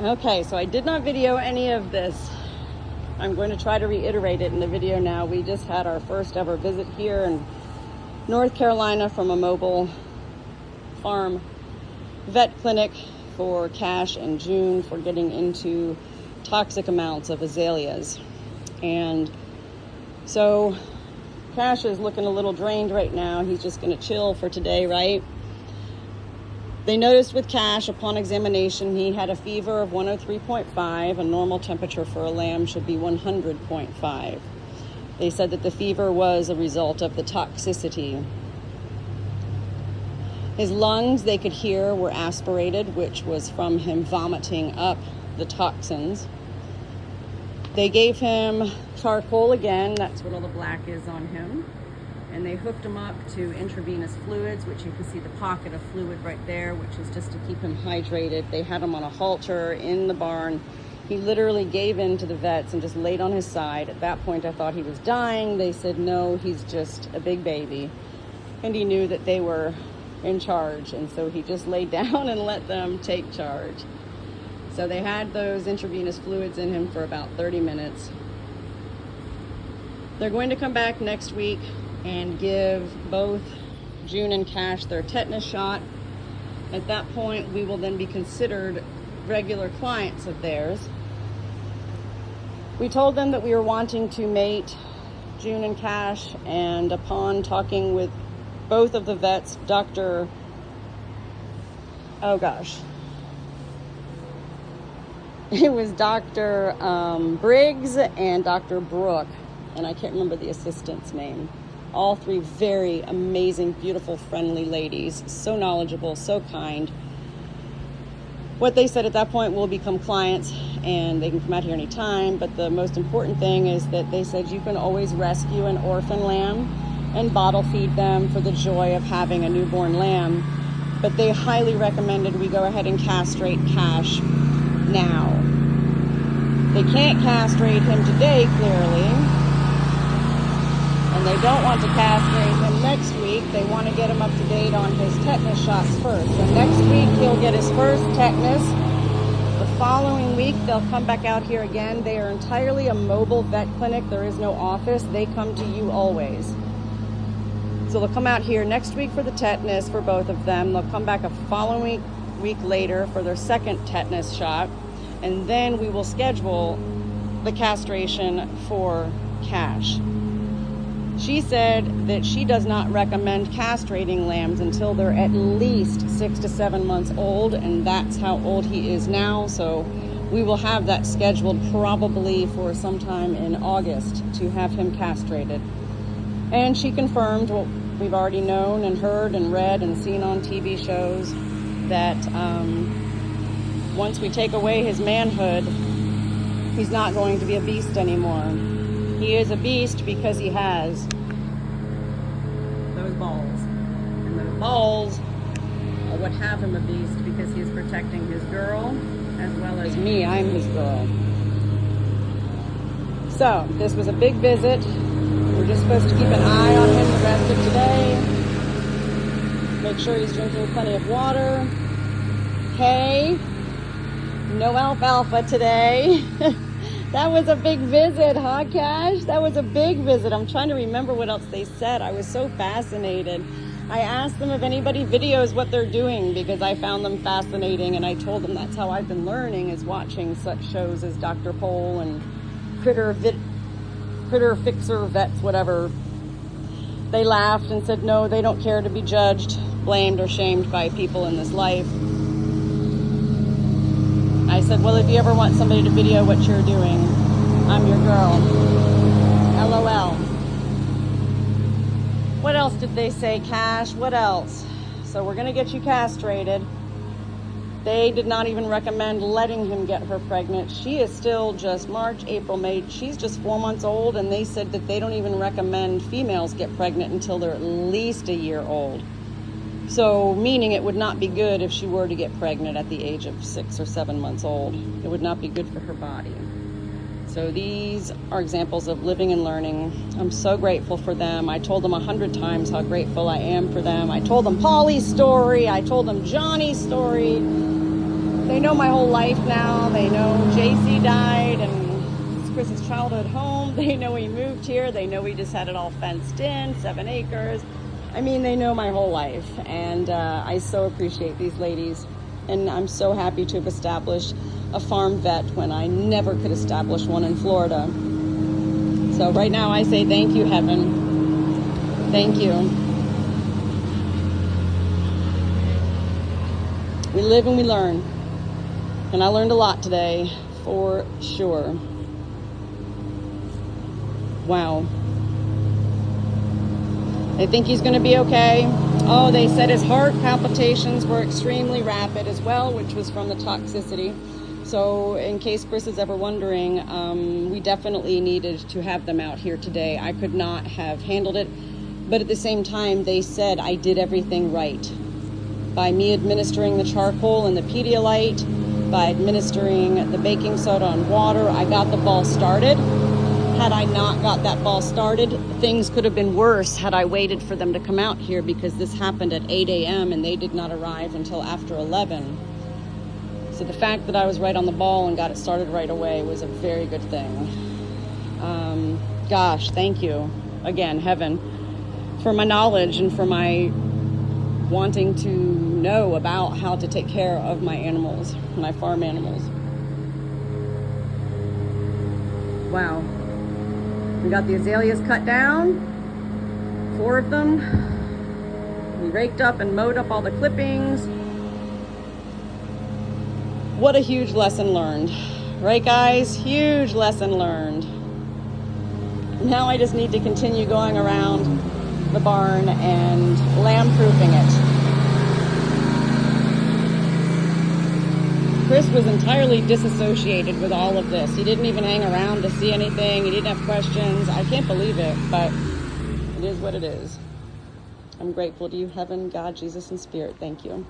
Okay, so I did not video any of this. I'm going to try to reiterate it in the video now. We just had our first ever visit here in North Carolina from a mobile farm vet clinic for Cash and June for getting into toxic amounts of azaleas. And so Cash is looking a little drained right now. He's just going to chill for today, right? They noticed with Cash, upon examination, he had a fever of 103.5. A normal temperature for a lamb should be 100.5. They said that the fever was a result of the toxicity. His lungs, they could hear, were aspirated, which was from him vomiting up the toxins. They gave him charcoal again. That's what all the black is on him. And they hooked him up to intravenous fluids, which you can see the pocket of fluid right there, which is just to keep him hydrated. They had him on a halter in the barn. He literally gave in to the vets and just laid on his side. At that point, I thought he was dying. They said, no, he's just a big baby. And he knew that they were in charge. And so he just laid down and let them take charge. So they had those intravenous fluids in him for about 30 minutes. They're going to come back next week and give both June and Cash their tetanus shot. At that point, we will then be considered regular clients of theirs. We told them that we were wanting to mate June and Cash, and upon talking with both of the vets, it was Dr. Briggs and Dr. Brooke, and I can't remember the assistant's name. All three very amazing, beautiful, friendly ladies, so knowledgeable, so kind. What they said at that point, will become clients and they can come out here anytime, but the most important thing is that they said you can always rescue an orphan lamb and bottle feed them for the joy of having a newborn lamb. But they highly recommended we go ahead and castrate Cash now. They can't castrate him today, clearly. And they don't want to castrate him next week. They want to get him up to date on his tetanus shots first. So next week, he'll get his first tetanus. The following week, they'll come back out here again. They are entirely a mobile vet clinic. There is no office. They come to you always. So they'll come out here next week for the tetanus for both of them. They'll come back a following week later for their second tetanus shot. And then we will schedule the castration for Cash. She said that she does not recommend castrating lambs until they're at least 6 to 7 months old, and that's how old he is now. So we will have that scheduled probably for sometime in August to have him castrated. And she confirmed what we've already known and heard and read and seen on TV shows, that once we take away his manhood, he's not going to be a beast anymore. He is a beast because he has those balls. And those balls are what have him a beast, because he is protecting his girl as well as me. I'm his girl. So this was a big visit. We're just supposed to keep an eye on him the rest of today. Make sure he's drinking plenty of water. Hay. No alfalfa today. That was a big visit, huh, Cash? That was a big visit. I'm trying to remember what else they said. I was so fascinated. I asked them if anybody videos what they're doing, because I found them fascinating, and I told them that's how I've been learning, is watching such shows as Dr. Pole and Critter Fixer Vets, whatever. They laughed and said no, they don't care to be judged, blamed, or shamed by people in this life. I said, well, if you ever want somebody to video what you're doing, I'm your girl. LOL. What else did they say, Cash? What else? So we're going to get you castrated. They did not even recommend letting him get her pregnant. She is still just March, April, May. She's just 4 months old, and they said that they don't even recommend females get pregnant until they're at least a year old. So, meaning it would not be good if she were to get pregnant at the age of 6 or 7 months old. It would not be good for her body. So these are examples of living and learning. I'm so grateful for them. I told them 100 times how grateful I am for them. I told them Polly's story. I told them Johnny's story. They know my whole life now. They know JC died and it's Chris's childhood home. They know he moved here. They know we just had it all fenced in, 7 acres. I mean, they know my whole life. And I so appreciate these ladies. And I'm so happy to have established a farm vet when I never could establish one in Florida. So right now I say thank you, heaven. Thank you. We live and we learn. And I learned a lot today, for sure. Wow. They think he's going to be okay. Oh, they said his heart palpitations were extremely rapid as well, which was from the toxicity. So in case Chris is ever wondering, we definitely needed to have them out here today. I could not have handled it. But at the same time, they said I did everything right. By me administering the charcoal and the Pedialyte, by administering the baking soda and water, I got the ball started. Had I not got that ball started, things could have been worse had I waited for them to come out here, because this happened at 8 a.m. and they did not arrive until after 11. So the fact that I was right on the ball and got it started right away was a very good thing. Gosh, thank you again, heaven, for my knowledge and for my wanting to know about how to take care of my animals, my farm animals. Wow. We got the azaleas cut down, 4 of them. We raked up and mowed up all the clippings. What a huge lesson learned. Right, guys? Huge lesson learned. Now I just need to continue going around the barn and lamb-proofing it. Chris was entirely disassociated with all of this. He didn't even hang around to see anything. He didn't have questions. I can't believe it, but it is what it is. I'm grateful to you, heaven, God, Jesus, and Spirit. Thank you.